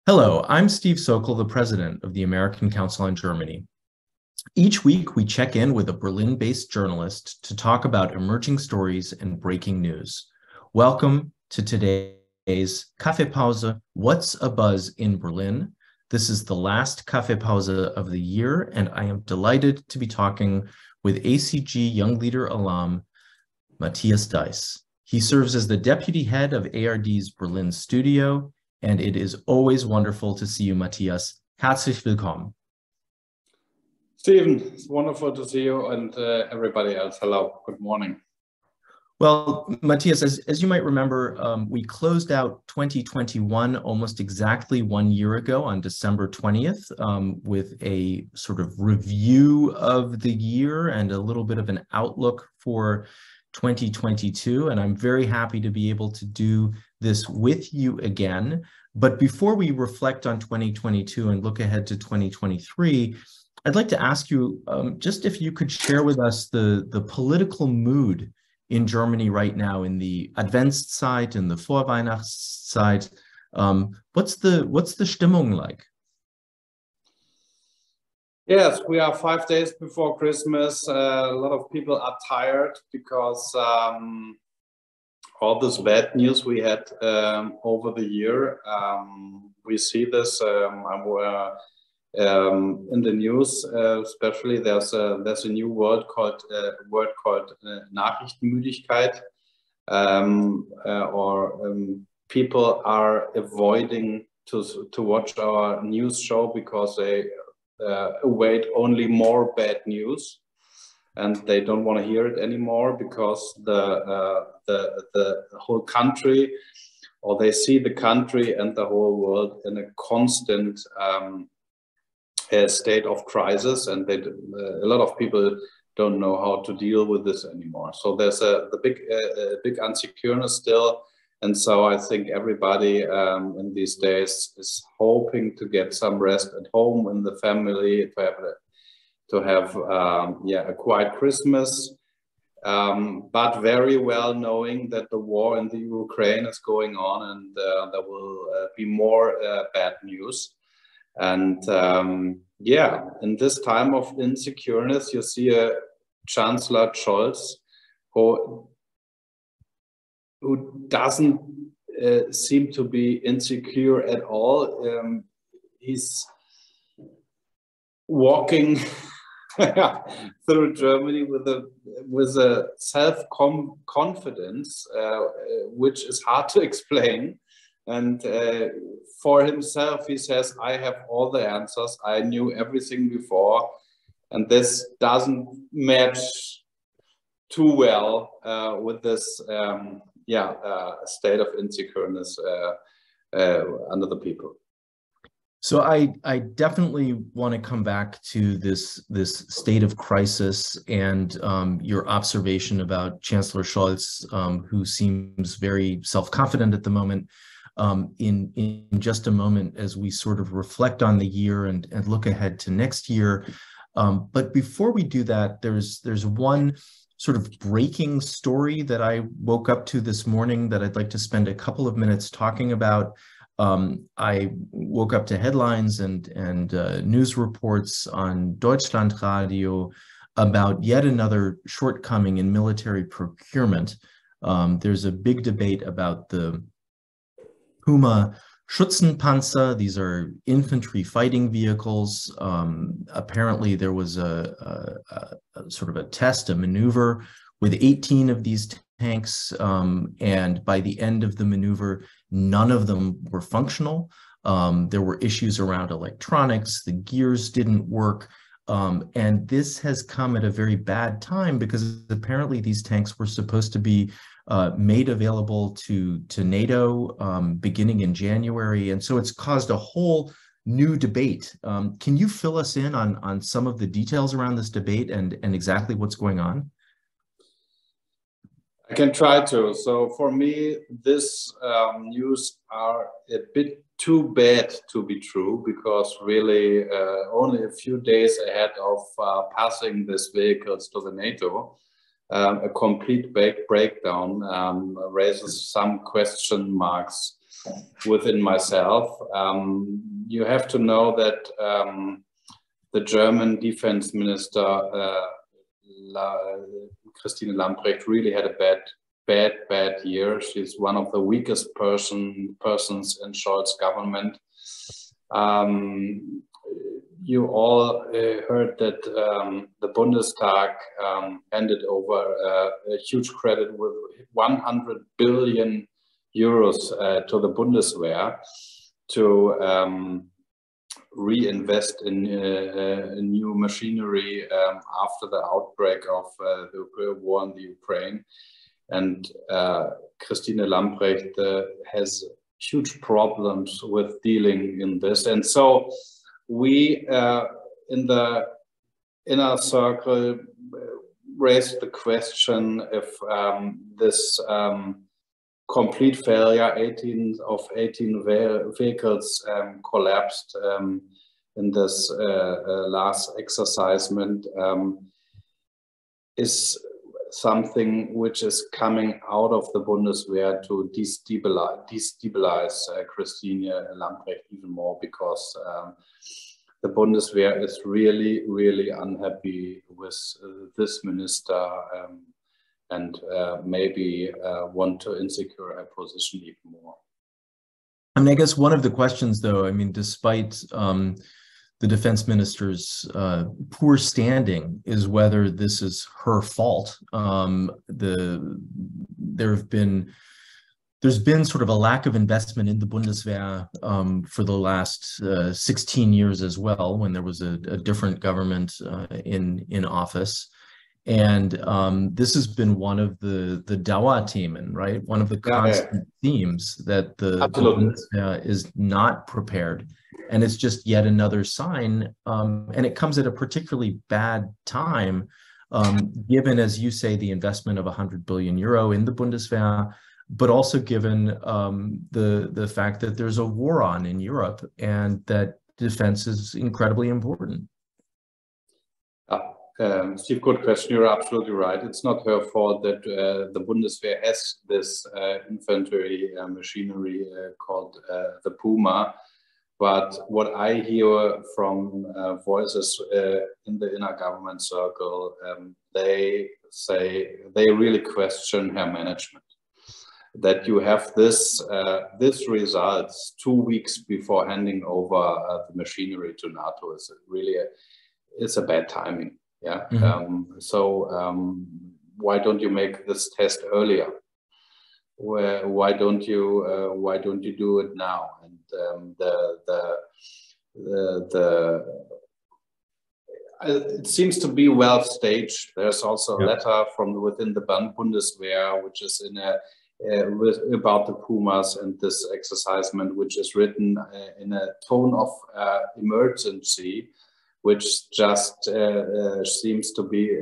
Hello, I'm Steve Sokol, the president of the American Council on Germany. Each week, we check in with a Berlin-based journalist to talk about emerging stories and breaking news. Welcome to today's Kaffeepause, What's a Buzz in Berlin? This is the last Kaffeepause of the year, and I am delighted to be talking with ACG Young Leader alum, Matthias Deiß. He serves as the deputy head of ARD's Berlin studio, and it is always wonderful to see you, Matthias. Herzlich willkommen. Stephen, it's wonderful to see you and everybody else. Hello, good morning. Well, Matthias, as you might remember, we closed out 2021 almost exactly 1 year ago on December 20th with a sort of review of the year and a little bit of an outlook for 2022. And I'm very happy to be able to do this with you again. But before we reflect on 2022 and look ahead to 2023, I'd like to ask you just if you could share with us the political mood in Germany right now in the Adventszeit and the Vorweihnachtszeit. What's the Stimmung like? Yes, we are 5 days before Christmas. A lot of people are tired because all this bad news we had over the year. We see this in the news, especially there's a new word called Nachrichtenmüdigkeit, people are avoiding to watch our news show because they await only more bad news, and they don't want to hear it anymore because the whole country, or they see the country and the whole world in a constant state of crisis, and a lot of people don't know how to deal with this anymore. So there's the big unsecureness still, and so I think everybody in these days is hoping to get some rest at home in the family, to have a quiet Christmas, but very well knowing that the war in the Ukraine is going on, and there will be more bad news. And in this time of insecureness, you see a Chancellor Scholz who doesn't seem to be insecure at all. He's walking through Germany with a self-confidence, which is hard to explain. And for himself, he says, I have all the answers. I knew everything before. And this doesn't match too well with this state of insecureness under the people. So I definitely want to come back to this state of crisis and your observation about Chancellor Scholz, who seems very self-confident at the moment. In just a moment, as we sort of reflect on the year and look ahead to next year. But before we do that, there's one sort of breaking story that I woke up to this morning that I'd like to spend a couple of minutes talking about. I woke up to headlines and news reports on Deutschlandradio about yet another shortcoming in military procurement. There's a big debate about the Puma Schützenpanzer. These are infantry fighting vehicles. Apparently there was a sort of a test, a maneuver with 18 of these tanks, and by the end of the maneuver, none of them were functional. There were issues around electronics, the gears didn't work, and this has come at a very bad time because apparently these tanks were supposed to be made available to NATO beginning in January, and so it's caused a whole new debate. Can you fill us in on some of the details around this debate and exactly what's going on? I can try to. So for me, this news are a bit too bad to be true, because really only a few days ahead of passing these vehicles to the NATO, a complete breakdown raises some question marks within myself. You have to know that the German defense minister, Christine Lambrecht, really had a bad year. She's one of the weakest persons in Scholz's government. You all heard that the Bundestag handed over a huge credit with 100 billion euros to the Bundeswehr to reinvest in new machinery after the outbreak of the war in the Ukraine. And Christine Lambrecht has huge problems with dealing in this. And so we, in the inner circle, raised the question if this complete failure, 18 vehicles collapsed in this last exercisement, is something which is coming out of the Bundeswehr to destabilize Christine Lambrecht even more, because the Bundeswehr is really, really unhappy with this minister and maybe want to insecure her position even more. I mean, I guess one of the questions, though, I mean, despite the defense minister's poor standing, is whether this is her fault. There's been sort of a lack of investment in the Bundeswehr for the last 16 years as well, when there was a different government in office. And this has been one of the Dauerthemen, right? One of the constant themes, that the Bundeswehr is not prepared. And it's just yet another sign. And it comes at a particularly bad time, given, as you say, the investment of 100 billion euro in the Bundeswehr, but also given the fact that there's a war on in Europe and that defense is incredibly important. Steve, good question. You're absolutely right. It's not her fault that the Bundeswehr has this infantry machinery called the Puma. But what I hear from voices in the inner government circle, they say they really question her management. That you have this results 2 weeks before handing over the machinery to NATO is really it's a bad timing. Yeah. Mm-hmm. Why don't you make this test earlier? Why don't you do it now? And it seems to be well staged. There's also a letter from within the Bundeswehr, which is about the Pumas and this exercisement, which is written in a tone of emergency, which just seems to be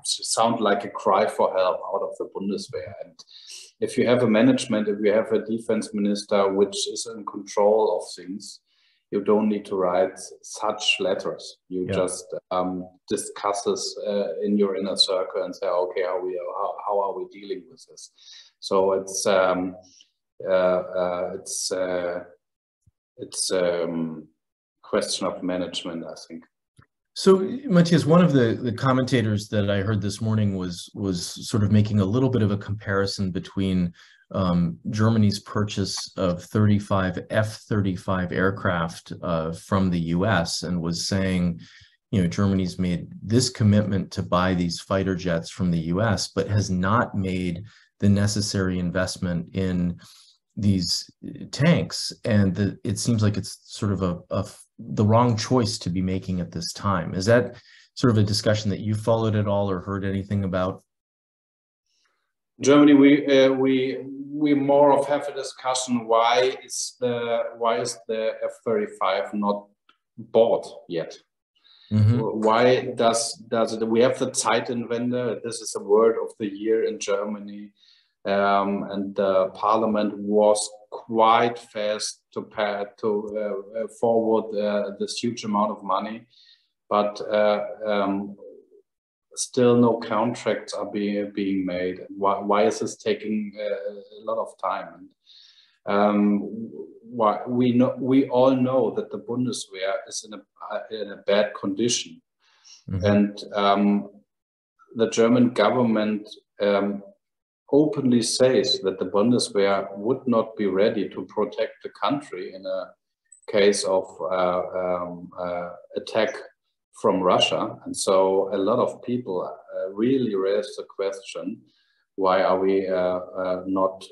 sound like a cry for help out of the Bundeswehr. And if you have a management, if you have a defense minister which is in control of things, you don't need to write such letters. You just discuss this in your inner circle and say, okay, how are we dealing with this? So it's question of management, I think. So, Matthias, one of the commentators that I heard this morning was sort of making a little bit of a comparison between Germany's purchase of 35 F-35 aircraft from the US, and was saying, you know, Germany's made this commitment to buy these fighter jets from the US, but has not made the necessary investment in these tanks, and it seems like it's sort of the wrong choice to be making at this time. Is that sort of a discussion that you followed at all or heard anything about? Germany, we more of have a discussion why is the F-35 not bought yet? Mm-hmm. Why does it? We have the Zeitenwende. This is a word of the year in Germany. And the parliament was quite fast to forward this huge amount of money, but still no contracts are being made. Why is this taking a lot of time? we all know that the Bundeswehr is in a bad condition, and the German government openly says that the Bundeswehr would not be ready to protect the country in a case of attack from Russia. And so a lot of people really raised the question, why are we not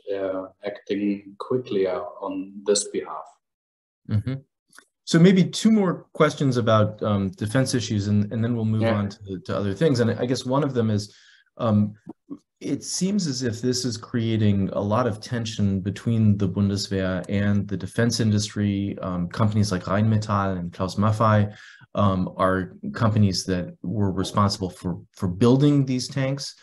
acting quickly on this behalf? So maybe two more questions about defense issues, and then we'll move on to other things. And I guess one of them is, it seems as if this is creating a lot of tension between the Bundeswehr and the defense industry. Companies like Rheinmetall and Klaus Maffei are companies that were responsible for building these tanks.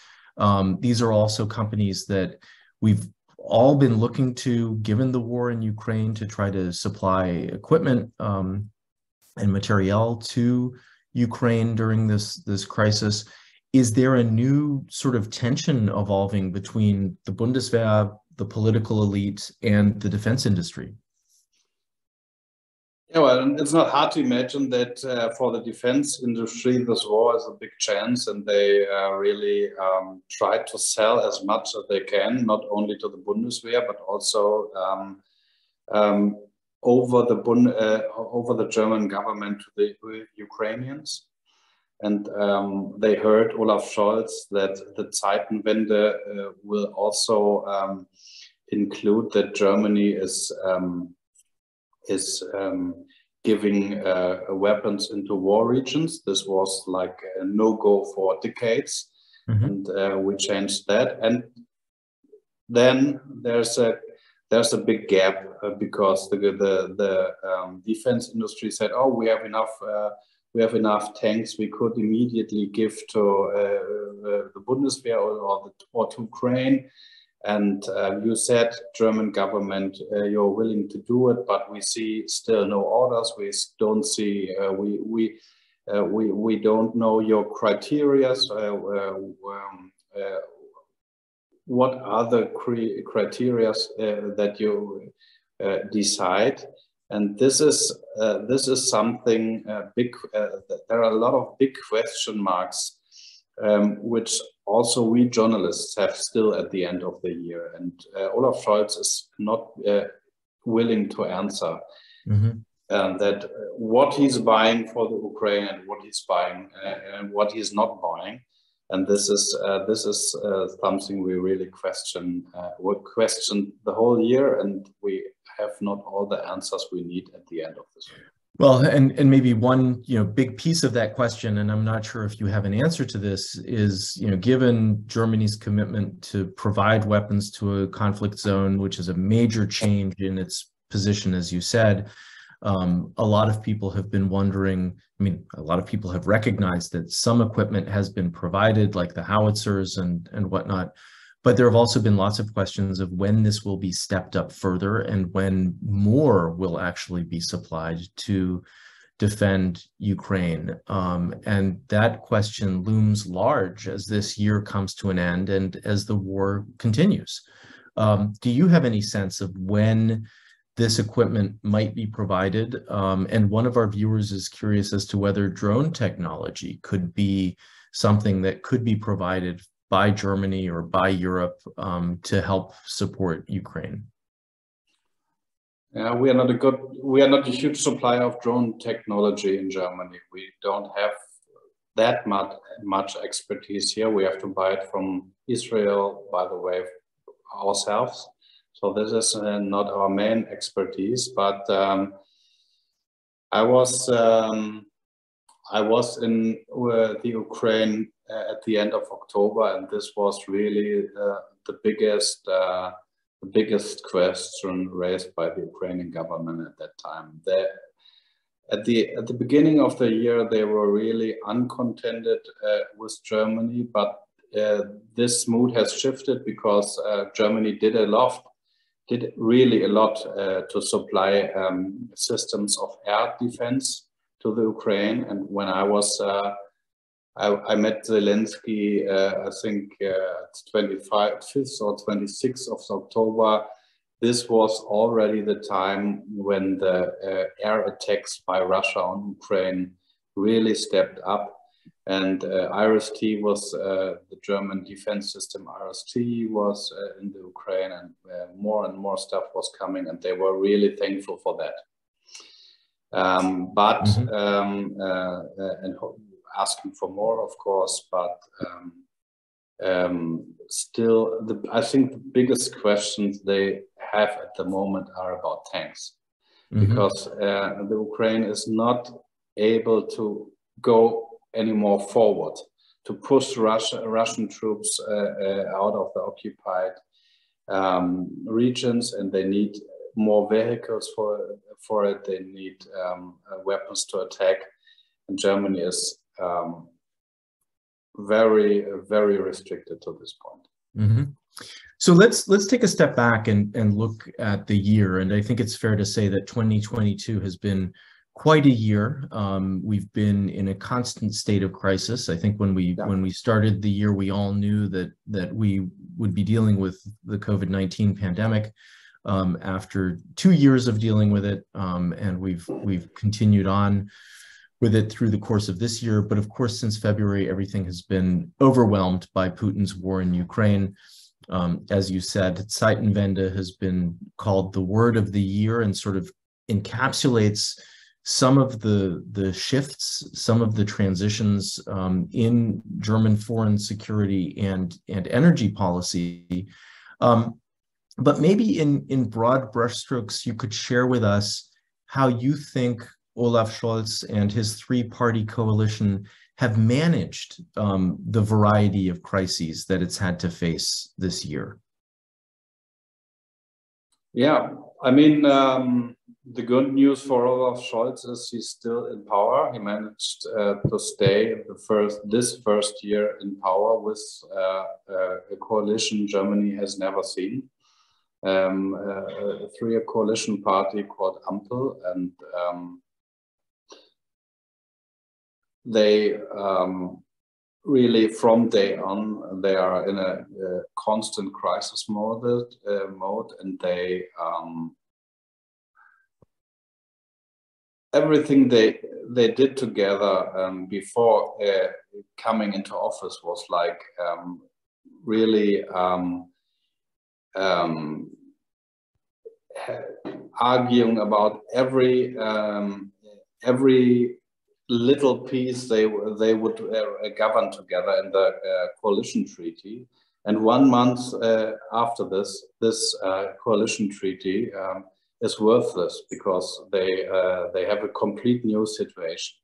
These are also companies that we've all been looking to, given the war in Ukraine, to try to supply equipment and materiel to Ukraine during this crisis. Is there a new sort of tension evolving between the Bundeswehr, the political elite, and the defense industry? Yeah, well, it's not hard to imagine that for the defense industry, this war is a big chance, and they really try to sell as much as they can, not only to the Bundeswehr, but also over the German government to the Ukrainians. And they heard Olaf Scholz that the Zeitenwende will also include that Germany is giving weapons into war regions. This was like a no-go for decades, and we changed that. And then there's a big gap because the defense industry said, "Oh, we have enough tanks. We could immediately give to the Bundeswehr or to Ukraine." And you said, German government, you're willing to do it, but we see still no orders. We don't see. We don't know your criteria. What are the criteria that you decide? And this is something big. There are a lot of big question marks, which also we journalists have still at the end of the year. And Olaf Scholz is not willing to answer that what he's buying for the Ukraine and what he's buying and what he's not buying. And this is something we really question the whole year, and we have not all the answers we need at the end of this year. Well, and maybe one big piece of that question, and I'm not sure if you have an answer to this, is given Germany's commitment to provide weapons to a conflict zone, which is a major change in its position, as you said, a lot of people have been wondering. I mean, a lot of people have recognized that some equipment has been provided, like the howitzers and whatnot. But there have also been lots of questions of when this will be stepped up further and when more will actually be supplied to defend Ukraine. And that question looms large as this year comes to an end and as the war continues. Do you have any sense of when this equipment might be provided? And one of our viewers is curious as to whether drone technology could be something that could be provided by Germany or by Europe to help support Ukraine. Yeah, we are not a huge supplier of drone technology in Germany. We don't have that much expertise here. We have to buy it from Israel, by the way, ourselves. So this is not our main expertise. But I was in the Ukraine at the end of October, and this was really the biggest question raised by the Ukrainian government at that time. At the beginning of the year, they were really uncontented with Germany, but this mood has shifted because Germany did really a lot to supply systems of air defense to the Ukraine. And when I met Zelensky, I think 25th or 26th of October. this was already the time when the air attacks by Russia on Ukraine really stepped up. And IRIS-T was the German defense system. IRIS-T was in the Ukraine, and more stuff was coming, and they were really thankful for that. And asking for more, of course, but still, I think the biggest questions they have at the moment are about tanks, because the Ukraine is not able to go any more forward to push Russian troops out of the occupied regions, and they need more vehicles for it. They need weapons to attack, and Germany is very, very restricted to this point. So let's take a step back and look at the year, and I think it's fair to say that 2022 has been quite a year. We've been in a constant state of crisis. I think when we started the year, we all knew that we would be dealing with the COVID-19 pandemic after 2 years of dealing with it, and we've continued on with it through the course of this year. But of course, since February, everything has been overwhelmed by Putin's war in Ukraine. As you said, Zeitenwende has been called the word of the year, and sort of encapsulates some of the shifts, some of the transitions in German foreign security and energy policy. But maybe in broad brushstrokes, you could share with us how you think Olaf Scholz and his three-party coalition have managed the variety of crises that it's had to face this year. Yeah, I mean, the good news for Olaf Scholz is he's still in power. He managed to stay this first year in power with a coalition Germany has never seen. A coalition party called Ampel, and they really from day on, they are in a constant crisis mode, and they everything they did together before coming into office was like really arguing about every little piece they would govern together in the coalition treaty. And 1 month after this coalition treaty is worthless, because they have a complete new situation.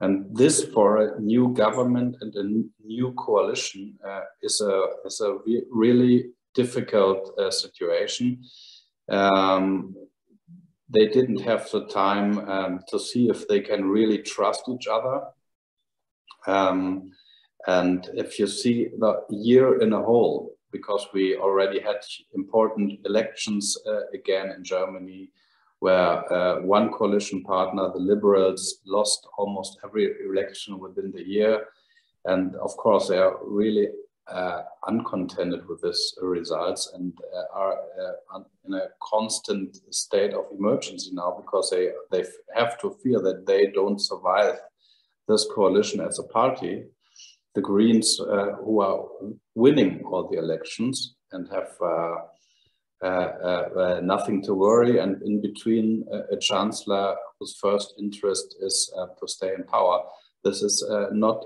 And this, for a new government and a new coalition, is a really difficult situation. They didn't have the time to see if they can really trust each other. And if you see the year in a whole, because we already had important elections again in Germany, where one coalition partner, the Liberals, lost almost every election within the year. And of course, they are really uncontented with these results, and are in a constant state of emergency now, because they have to fear that they don't survive this coalition as a party. The Greens, who are winning all the elections and have nothing to worry, and in between a chancellor whose first interest is to stay in power. This is not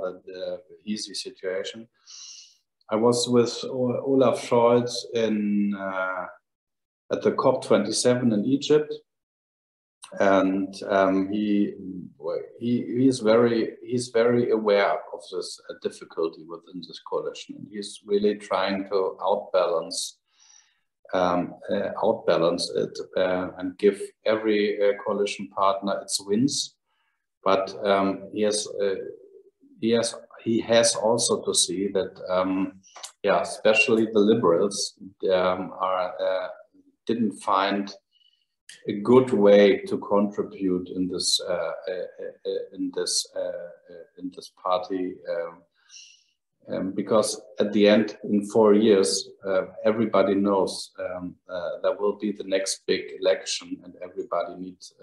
an easy situation. I was with Olaf Scholz at the COP27 in Egypt, and he's very aware of this difficulty within this coalition. And he's really trying to outbalance it and give every coalition partner its wins. But he has also to see that especially the Liberals didn't find a good way to contribute in this party because at the end, in 4 years, everybody knows there will be the next big election, and everybody needs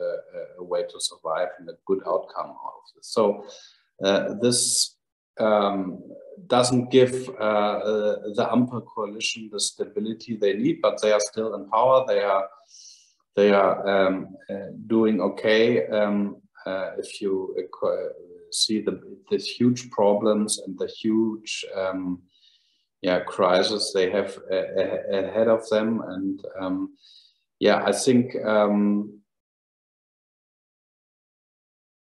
a way to survive and a good outcome out of this. So this doesn't give the Ampel coalition the stability they need, but they are still in power. They are doing okay. If you see the huge problems and the huge crisis they have ahead of them, and I think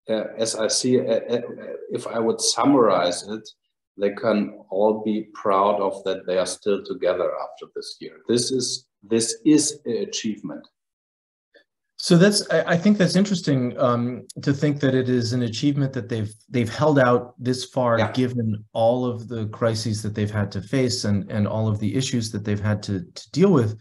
as I see, if I would summarize it, they can all be proud of that they are still together after this year. This is an achievement. So I think that's interesting to think that it is an achievement that they've held out this far, given all of the crises that they've had to face and all of the issues that they've had to deal with.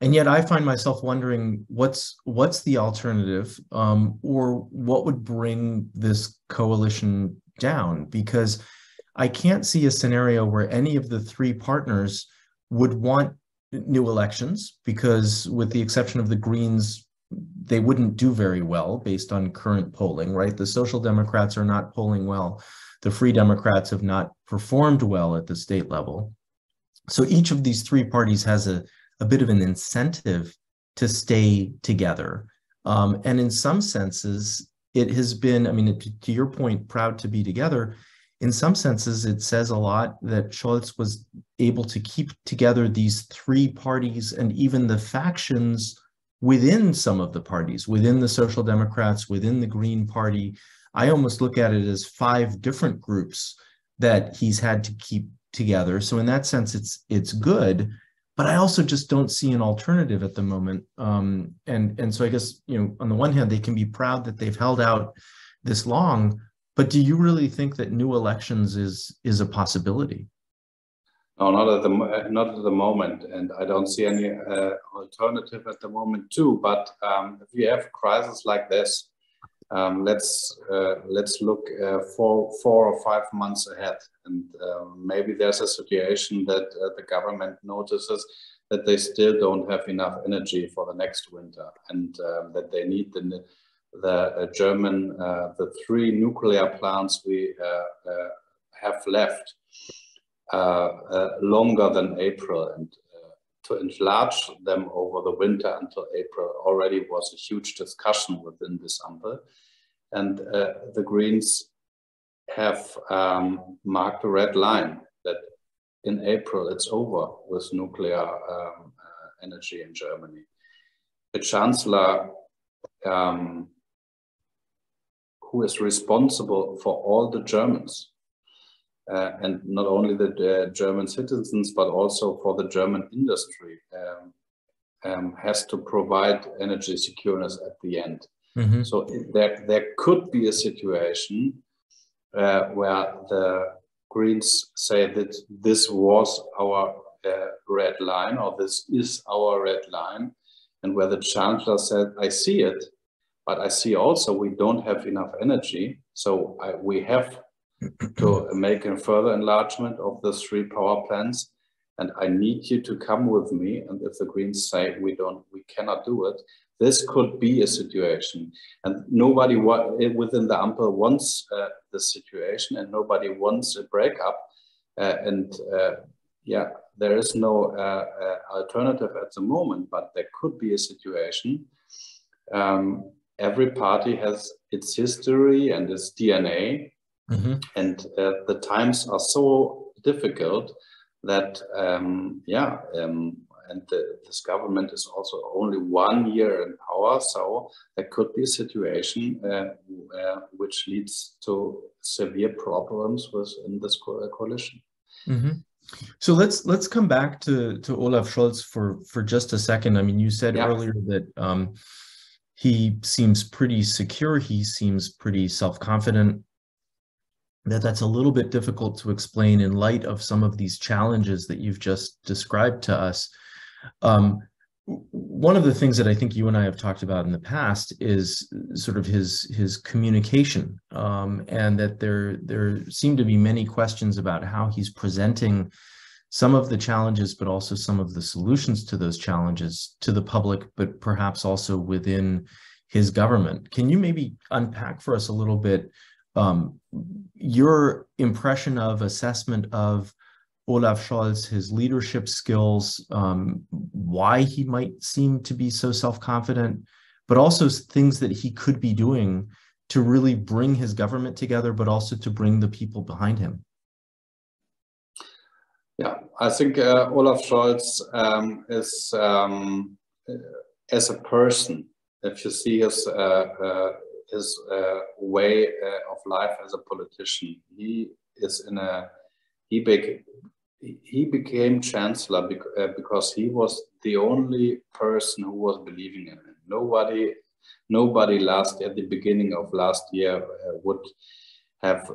And yet I find myself wondering what's the alternative, or what would bring this coalition down? Because I can't see a scenario where any of the three partners would want new elections, because with the exception of the Greens, they wouldn't do very well based on current polling, right? The Social Democrats are not polling well. The Free Democrats have not performed well at the state level. So each of these three parties has a bit of an incentive to stay together. And in some senses, it has been, I mean, to your point, proud to be together. In some senses, it says a lot that Scholz was able to keep together these three parties and even the factions within some of the parties, within the Social Democrats, within the Green Party. I almost look at it as 5 different groups that he's had to keep together. So in that sense, it's good, but I also just don't see an alternative at the moment. And so I guess, on the one hand, they can be proud that they've held out this long, but do you really think that new elections is a possibility? No, not at the moment, and I don't see any alternative at the moment too. But if you have a crisis like this, let's look 4 or 5 months ahead, and maybe there's a situation that the government notices that they still don't have enough energy for the next winter, and that they need the German the 3 nuclear plants we have left longer than April, and to enlarge them over the winter until April already was a huge discussion within this Ampel. And the Greens have marked a red line that in April it's over with nuclear energy in Germany. The Chancellor, who is responsible for all the Germans, and not only the German citizens, but also for the German industry, has to provide energy secureness at the end. Mm-hmm. So there could be a situation where the Greens say that this was our red line, or this is our red line, and where the Chancellor said, I see it, but I see also we don't have enough energy, so we have to make a further enlargement of the 3 power plants, and I need you to come with me. And if the Greens say we cannot do it, this could be a situation. And nobody within the Ampel wants the situation, and nobody wants a breakup. There is no alternative at the moment, but there could be a situation. Every party has its history and its DNA. Mm-hmm. And the times are so difficult that this government is also only 1 year in power, so there could be a situation which leads to severe problems within this coalition. Mm-hmm. So let's come back to Olaf Scholz for just a second. I mean, you said earlier that he seems pretty secure, he seems pretty self-confident. That's a little bit difficult to explain in light of some of these challenges that you've just described to us. one of the things that I think you and I have talked about in the past is sort of his communication, and that there seem to be many questions about how he's presenting some of the challenges, but also some of the solutions to those challenges to the public, but perhaps also within his government. Can you maybe unpack for us a little bit your impression of, assessment of Olaf Scholz, his leadership skills, why he might seem to be so self-confident, but also things that he could be doing to really bring his government together, but also to bring the people behind him? Yeah, I think Olaf Scholz is, as a person, if you see his way of life as a politician, he became chancellor because he was the only person who was believing in him. Nobody at the beginning of last year would have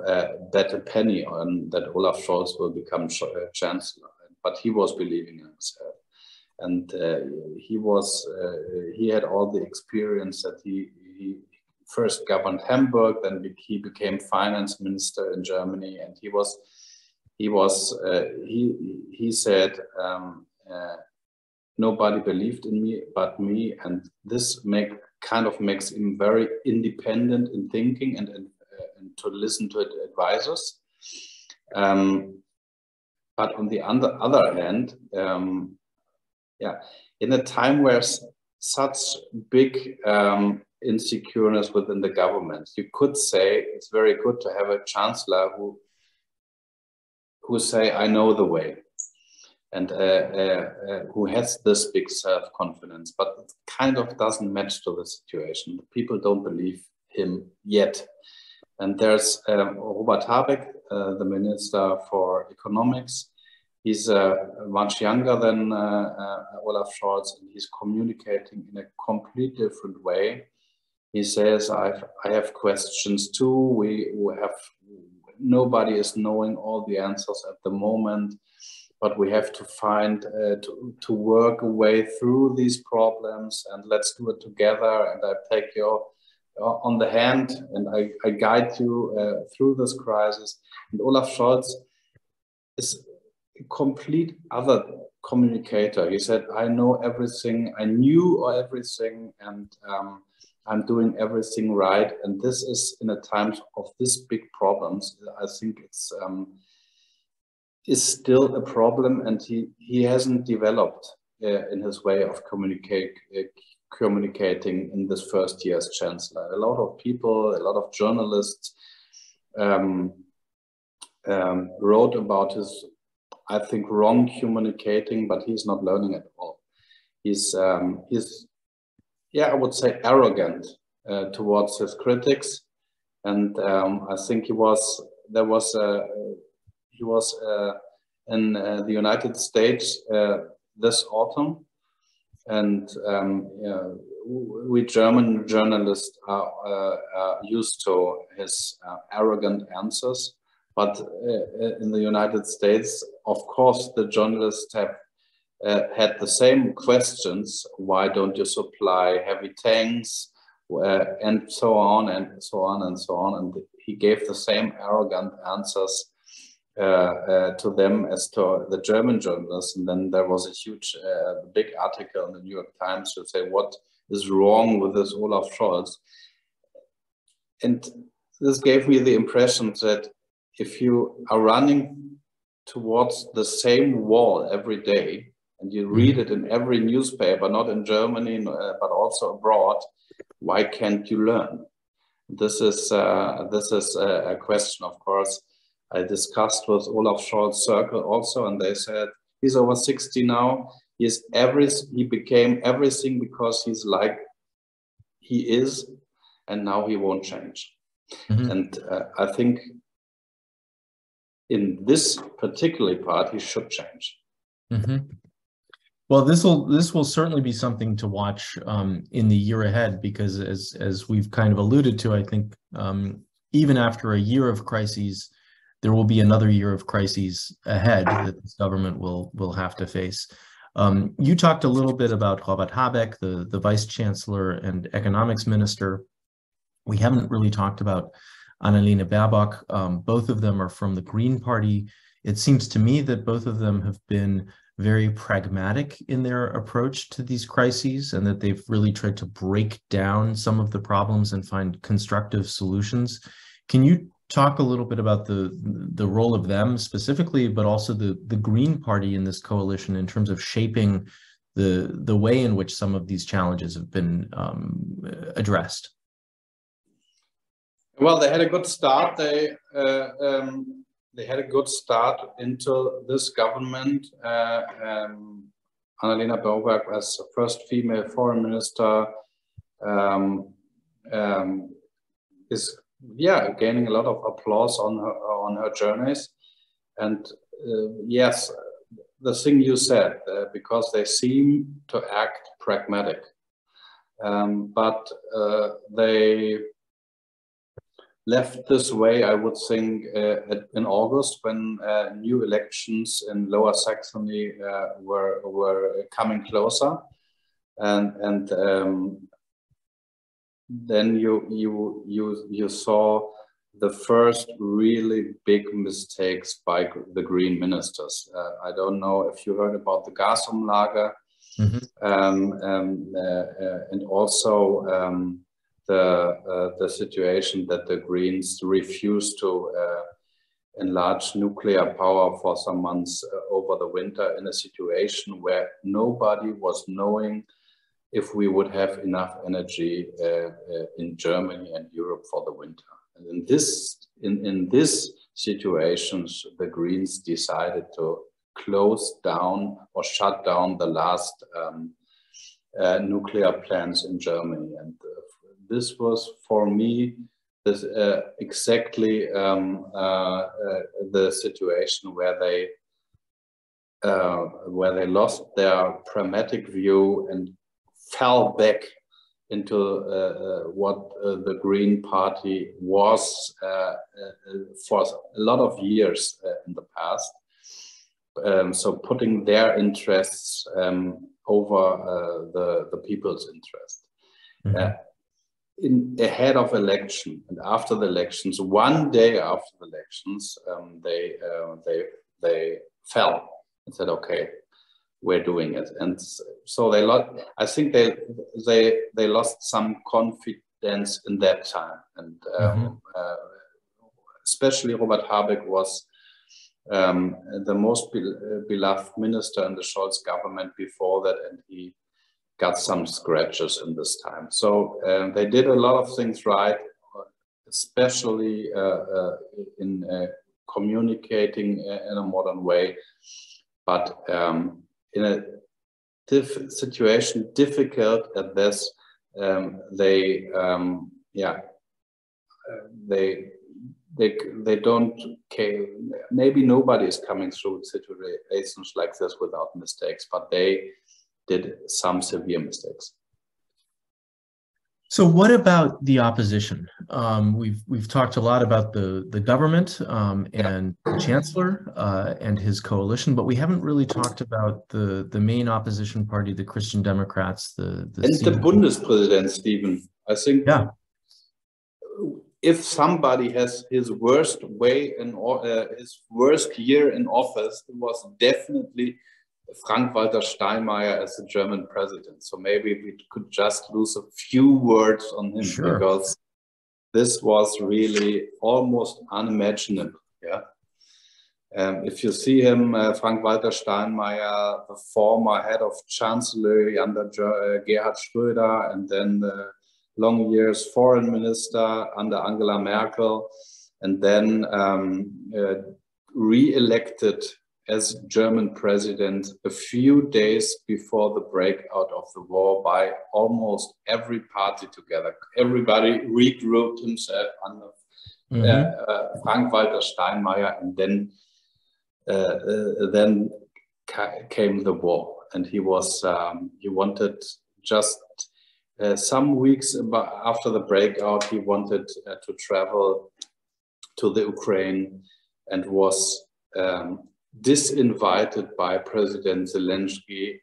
bet a penny on that Olaf Scholz will become chancellor, but he was believing in himself, and he had all the experience that he first governed Hamburg, then he became finance minister in Germany, and he said, nobody believed in me but me, and this makes him very independent in thinking and to listen to advisors. But on the other hand, in a time where such big insecureness within the government, you could say it's very good to have a chancellor who say, I know the way, and who has this big self-confidence, but it kind of doesn't match to the situation. People don't believe him yet. And there's Robert Habeck, the Minister for Economics. He's much younger than Olaf Scholz, and he's communicating in a completely different way. He says, I have questions too. Nobody is knowing all the answers at the moment, but we have to find, to work a way through these problems, and let's do it together. And I take you on the hand, and I guide you through this crisis. And Olaf Scholz is a complete other communicator. He said, I know everything, I knew everything, and I'm doing everything right. And this is in a time of this big problems. I think it's is still a problem, and he hasn't developed in his way of communicating in this first year as chancellor. A lot of people, a lot of journalists wrote about his, I think, wrong communicating, but he's not learning at all. He's I would say arrogant towards his critics, and I think he was in the United States this autumn, and we German journalists are used to his arrogant answers. But in the United States, of course, the journalists have had the same questions. Why don't you supply heavy tanks, and so on and so on and so on? And he gave the same arrogant answers to them as to the German journalists. And then there was a huge, big article in the New York Times to say, what is wrong with this Olaf Scholz? And this gave me the impression that if you are running towards the same wall every day, and you read it in every newspaper, not in Germany, but also abroad, why can't you learn? This is a question, of course, I discussed with Olaf Scholz circle also, and they said he's over 60 now. He became everything because he's like he is, and now he won't change. And I think in this particular part, he should change. Well, this will certainly be something to watch in the year ahead, because as we've kind of alluded to, I think even after a year of crises, there will be another year of crises ahead that this government will have to face. You talked a little bit about Robert Habeck, the Vice Chancellor and Economics Minister. We haven't really talked about Annalena Baerbock. Both of them are from the Green Party. It seems to me that both of them have been very pragmatic in their approach to these crises, and that they've really tried to break down some of the problems and find constructive solutions. Can you talk a little bit about the role of them specifically, but also the Green Party in this coalition in terms of shaping the way in which some of these challenges have been addressed? Well, they had a good start. They had a good start into this government. Annalena Baerbock, as the first female foreign minister, is gaining a lot of applause on her journeys. And yes, the thing you said, because they seem to act pragmatic, but they left this way, I would think, in August, when new elections in Lower Saxony were coming closer, and then you saw the first really big mistakes by the Green ministers. I don't know if you heard about the Gasumlage, and also the situation that the Greens refused to enlarge nuclear power for some months over the winter, in a situation where nobody was knowing if we would have enough energy in Germany and Europe for the winter. And in this situations, the Greens decided to close down or shut down the last nuclear plants in Germany. And this was, for me, exactly the situation where they lost their pragmatic view and fell back into what the Green Party was for a lot of years in the past. So putting their interests over the people's interest. Ahead of election and after the elections, one day after the elections, they fell and said, "Okay, we're doing it." And so they lost. I think they lost some confidence in that time, and especially Robert Habeck was the most beloved minister in the Scholz government before that, and he got some scratches in this time. So they did a lot of things right, especially in communicating in a modern way. But in a situation difficult at this, they don't care. Maybe nobody is coming through situations like this without mistakes, but they did some severe mistakes. So what about the opposition? We've talked a lot about the government and the chancellor and his coalition, but we haven't really talked about the main opposition party, the Christian Democrats. And the Bundespräsident, Stephen. I think if somebody has his worst his worst year in office, it was definitely Frank-Walter Steinmeier as the German president. So maybe we could just lose a few words on him, because this was really almost unimaginable. If you see him, Frank-Walter Steinmeier, the former head of Chancellery under Gerhard Schröder, and then the long years foreign minister under Angela Merkel, and then re-elected as German president a few days before the breakout of the war by almost every party together. Everybody regrouped himself under Frank-Walter Steinmeier, and then came the war. And he wanted just some weeks after the breakout, he wanted to travel to the Ukraine, and was disinvited by President Zelensky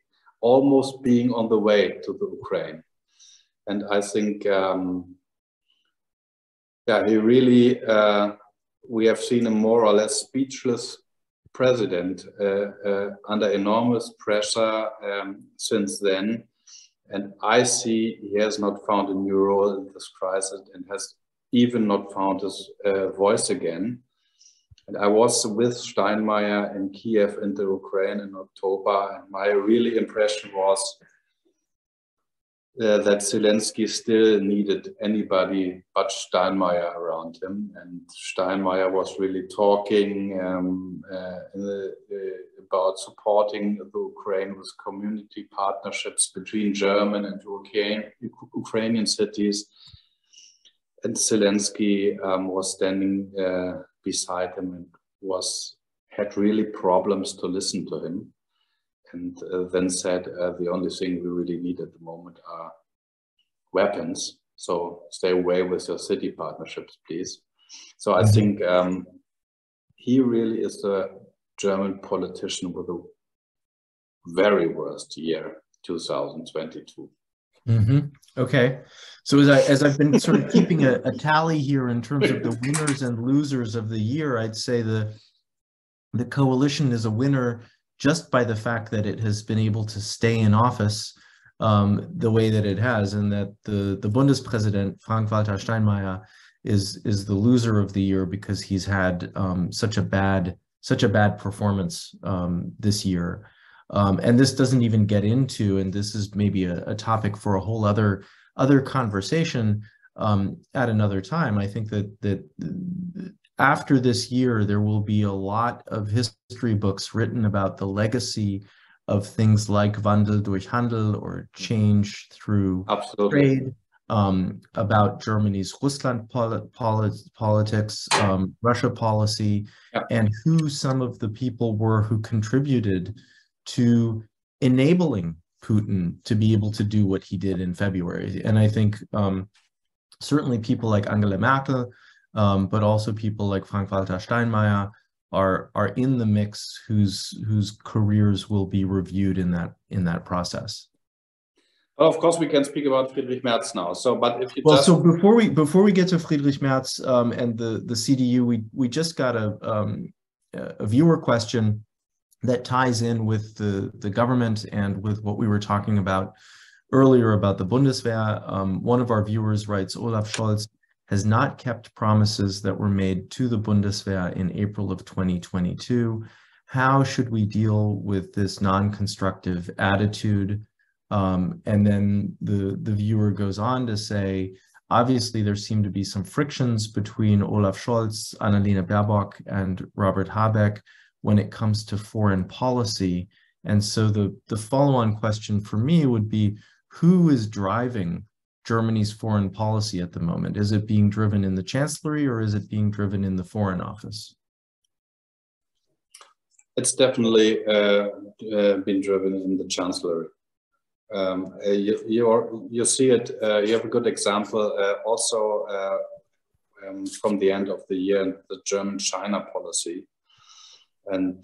almost being on the way to the Ukraine. And I think, he really, we have seen a more or less speechless president under enormous pressure since then. And I see he has not found a new role in this crisis and has even not found his voice again. And I was with Steinmeier in Kiev in the Ukraine in October, and my really impression was that Zelensky still needed anybody but Steinmeier around him. And Steinmeier was really talking about supporting the Ukraine with community partnerships between German and Ukrainian cities. And Zelensky was standing beside him and had really problems to listen to him. And then said, the only thing we really need at the moment are weapons. So stay away with your city partnerships, please. So I think he really is a German politician with a very worst year, 2022. Okay. So as I've been sort of keeping a tally here in terms of the winners and losers of the year, I'd say the coalition is a winner just by the fact that it has been able to stay in office the way that it has, and that the Bundespräsident, Frank-Walter Steinmeier, is the loser of the year because he's had such a bad performance this year. And this doesn't even get into, and this is maybe a topic for a whole other conversation at another time. I think that after this year, there will be a lot of history books written about the legacy of things like Wandel durch Handel, or change through trade, about Germany's Russland politics, Russia policy, and who some of the people were who contributed to enabling Putin to be able to do what he did in February. And I think certainly people like Angela Merkel, but also people like Frank-Walter Steinmeier are in the mix, whose careers will be reviewed in that process. Well, of course, we can speak about Friedrich Merz now. So, but if you so before we get to Friedrich Merz and the CDU, we just got a viewer question that ties in with the government and with what we were talking about earlier about the Bundeswehr. One of our viewers writes, Olaf Scholz has not kept promises that were made to the Bundeswehr in April of 2022. How should we deal with this non-constructive attitude? And then the viewer goes on to say, obviously there seem to be some frictions between Olaf Scholz, Annalena Baerbock, and Robert Habeck when it comes to foreign policy. And so the follow-on question for me would be, who is driving Germany's foreign policy at the moment? Is it being driven in the Chancellery, or is it being driven in the Foreign Office? It's definitely been driven in the Chancellery. You see it, you have a good example also from the end of the year in the German China policy. And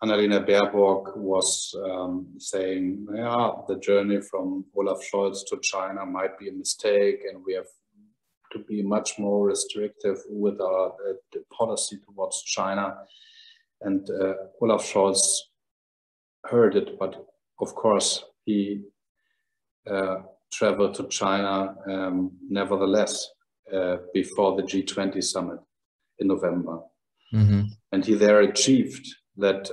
Annalena Baerbock was saying, the journey from Olaf Scholz to China might be a mistake, and we have to be much more restrictive with our policy towards China. And Olaf Scholz heard it, but of course he traveled to China nevertheless before the G20 summit in November. And he there achieved that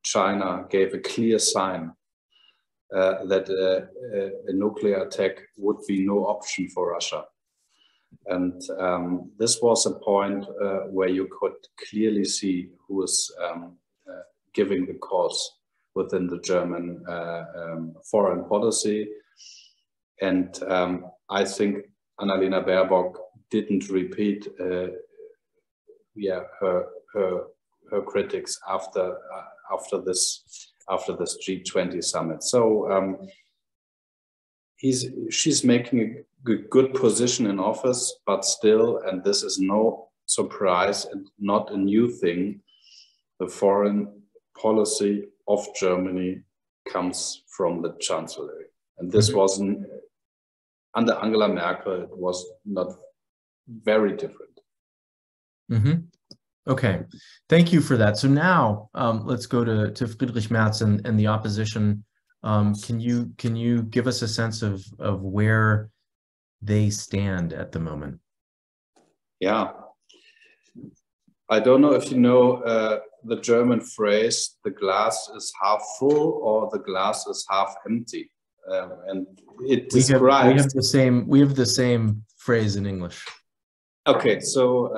China gave a clear sign that a nuclear attack would be no option for Russia. And this was a point where you could clearly see who was giving the cause within the German foreign policy. And I think Annalena Baerbock didn't repeat her critics after this G20 summit. So she's making a good position in office, but still, and this is no surprise and not a new thing, the foreign policy of Germany comes from the Chancellery. And this wasn't, under Angela Merkel, it was not very different. Okay, thank you for that. So now let's go to Friedrich Merz and the opposition. Can you give us a sense of where they stand at the moment? Yeah, I don't know if you know the German phrase, the glass is half full or the glass is half empty. And it describes... We have the same phrase in English. Okay, so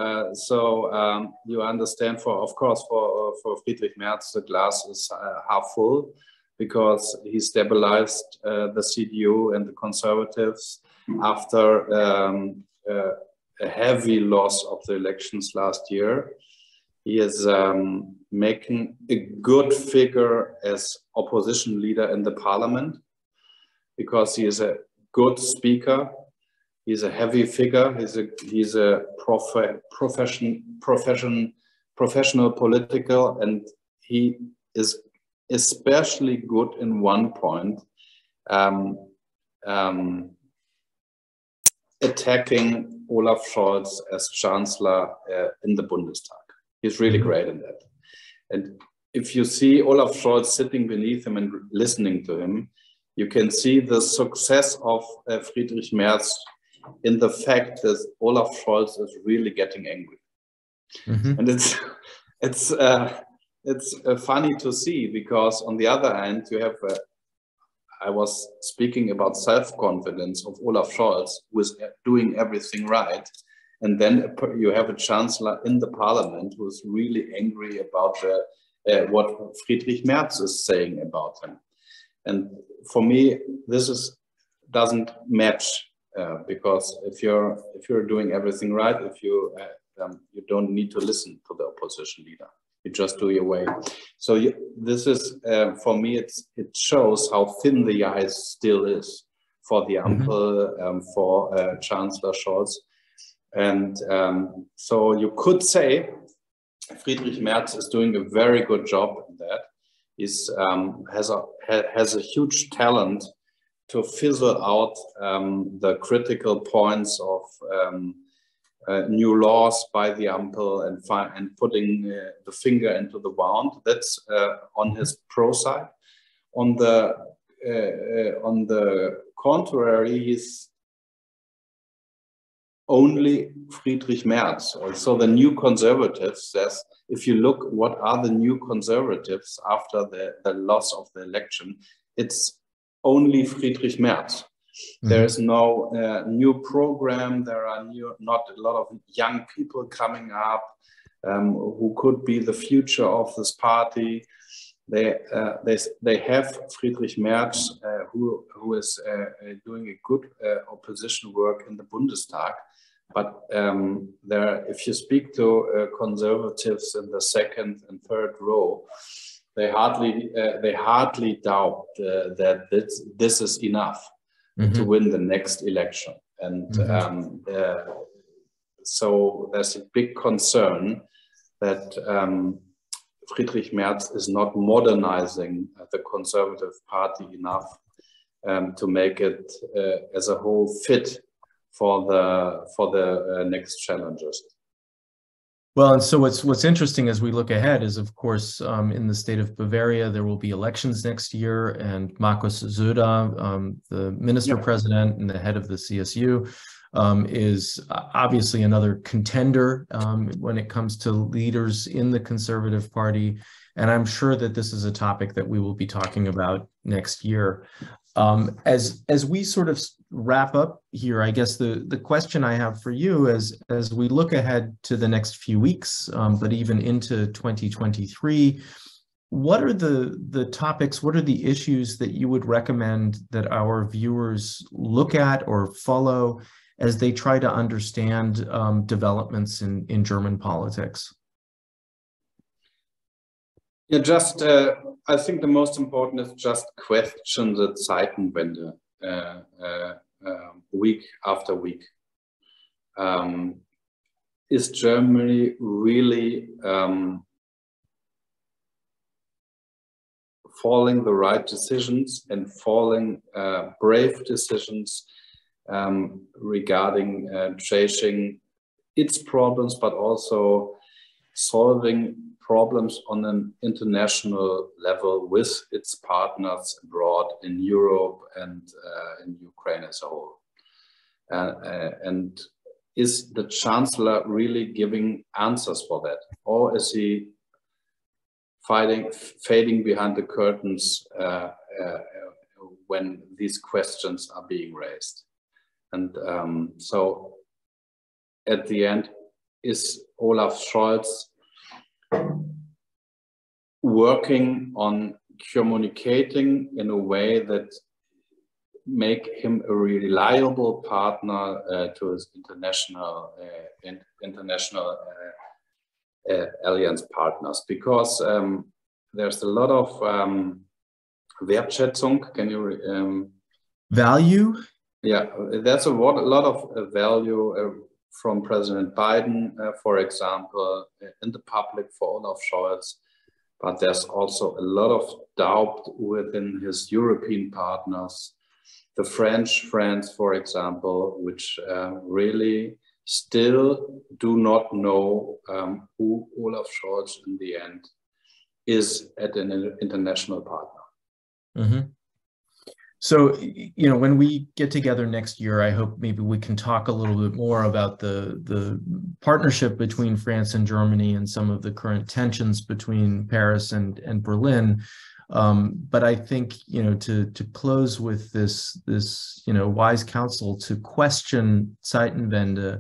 you understand, of course, for Friedrich Merz, the glass is half full, because he stabilized the CDU and the Conservatives after a heavy loss of the elections last year. He is making a good figure as opposition leader in the parliament, because he is a good speaker. He's a heavy figure. He's a professional political, and he is especially good in one point, attacking Olaf Scholz as Chancellor in the Bundestag. He's really great in that. And if you see Olaf Scholz sitting beneath him and listening to him, you can see the success of Friedrich Merz in the fact that Olaf Scholz is really getting angry. And it's funny to see, because on the other hand, you have, I was speaking about self-confidence of Olaf Scholz, who is doing everything right. And then you have a chancellor in the parliament who is really angry about what Friedrich Merz is saying about him. And for me, this doesn't match, because if you're doing everything right, if you don't need to listen to the opposition leader. You just do your way. So this is, for me, it shows how thin the ice still is for the Ampel, for Chancellor Scholz. And so you could say Friedrich Merz is doing a very good job in that. He has a huge talent to fizzle out the critical points of new laws by the Ampel and putting the finger into the wound. That's on his pro side. On the contrary, he's only Friedrich Merz. Also, the New Conservatives says, if you look what are the New Conservatives after the loss of the election, it's only Friedrich Merz. There is no new program. There are not a lot of young people coming up who could be the future of this party. They have Friedrich Merz, who is doing a good opposition work in the Bundestag. But if you speak to conservatives in the second and third row, they hardly doubt that this is enough to win the next election. And so there's a big concern that Friedrich Merz is not modernizing the Conservative Party enough to make it as a whole fit for the next challenges. Well, and so what's interesting as we look ahead is, of course, in the state of Bavaria, there will be elections next year, and Markus Söder, the minister-president and the head of the CSU, is obviously another contender when it comes to leaders in the Conservative Party. And I'm sure that this is a topic that we will be talking about next year. As we sort of wrap up here, I guess the question I have for you as we look ahead to the next few weeks, but even into 2023, what are the topics, what are the issues that you would recommend that our viewers look at or follow as they try to understand developments in German politics? Yeah, just I think the most important is just question the Zeitenwende week after week. Is Germany really falling the right decisions and falling brave decisions regarding chasing its problems, but also solving problems on an international level with its partners abroad in Europe and in Ukraine as a whole. And is the Chancellor really giving answers for that? Or is he fading behind the curtains when these questions are being raised? And so at the end, is Olaf Scholz working on communicating in a way that make him a reliable partner to his international alliance partners? Because there's a lot of Wertschätzung. Can you value? Yeah, there's a lot of value from President Biden, for example, in the public for Olaf Scholz, but there's also a lot of doubt within his European partners, the French friends, for example, which really still do not know who Olaf Scholz in the end is at an international partner. Mm-hmm. So, you know, when we get together next year, I hope maybe we can talk a little bit more about the partnership between France and Germany and some of the current tensions between Paris and Berlin. But I think, you know, to close with this you know, wise counsel to question Zeitenwende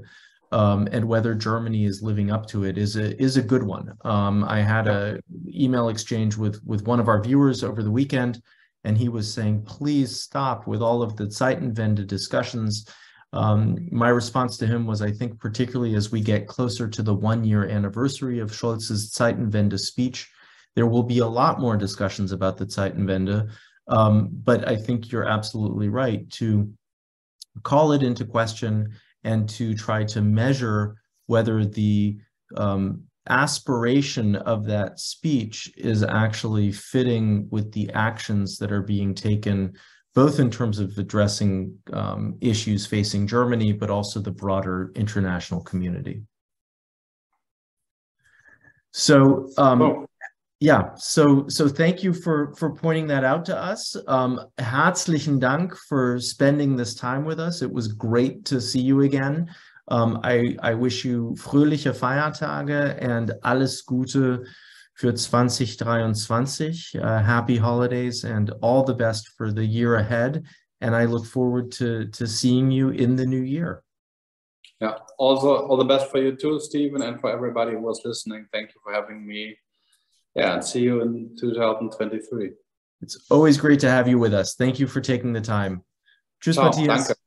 and whether Germany is living up to it is a good one. I had an email exchange with one of our viewers over the weekend, and he was saying, please stop with all of the Zeitenwende discussions. My response to him was, I think particularly as we get closer to the 1-year anniversary of Scholz's Zeitenwende speech, there will be a lot more discussions about the Zeitenwende. But I think you're absolutely right to call it into question and to try to measure whether the aspiration of that speech is actually fitting with the actions that are being taken, both in terms of addressing issues facing Germany, but also the broader international community. So, yeah, so thank you for pointing that out to us. Herzlichen Dank for spending this time with us. It was great to see you again. I wish you fröhliche Feiertage and alles Gute für 2023. Happy holidays and all the best for the year ahead. And I look forward to seeing you in the new year. Yeah, also all the best for you too, Stephen, and for everybody who was listening. Thank you for having me. Yeah, and see you in 2023. It's always great to have you with us. Thank you for taking the time. Tschüss, Matthias. Danke.